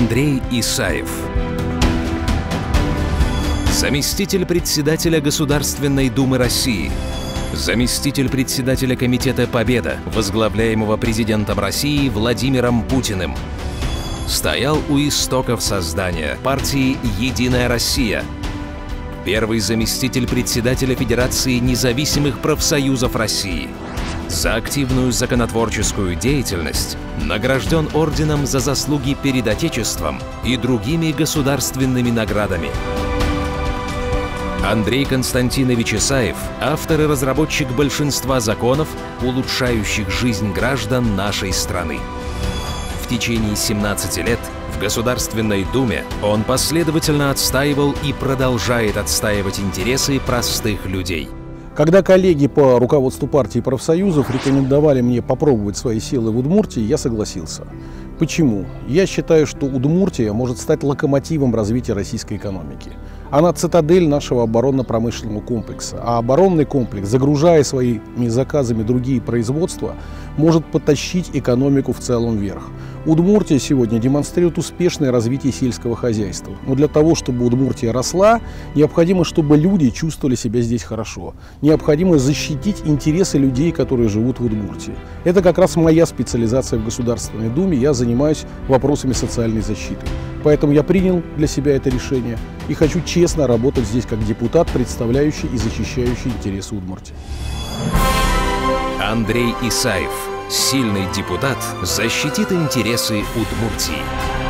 Андрей Исаев. Заместитель председателя Государственной Думы России. Заместитель председателя Комитета Победа, возглавляемого президентом России Владимиром Путиным. Стоял у истоков создания партии «Единая Россия». Первый заместитель председателя Федерации независимых профсоюзов России. За активную законотворческую деятельность награжден орденом за заслуги перед Отечеством и другими государственными наградами. Андрей Константинович Исаев – автор и разработчик большинства законов, улучшающих жизнь граждан нашей страны. В течение 17 лет в Государственной Думе он последовательно отстаивал и продолжает отстаивать интересы простых людей. Когда коллеги по руководству партии профсоюзов рекомендовали мне попробовать свои силы в Удмуртии, я согласился. Почему? Я считаю, что Удмуртия может стать локомотивом развития российской экономики. Она цитадель нашего оборонно-промышленного комплекса. А оборонный комплекс, загружая своими заказами другие производства, может потащить экономику в целом вверх. Удмуртия сегодня демонстрирует успешное развитие сельского хозяйства. Но для того, чтобы Удмуртия росла, необходимо, чтобы люди чувствовали себя здесь хорошо. Необходимо защитить интересы людей, которые живут в Удмуртии. Это как раз моя специализация в Государственной Думе. Я занимаюсь вопросами социальной защиты. Поэтому я принял для себя это решение и хочу честно работать здесь как депутат, представляющий и защищающий интересы Удмуртии. Андрей Исаев, сильный депутат, защитит интересы Удмуртии.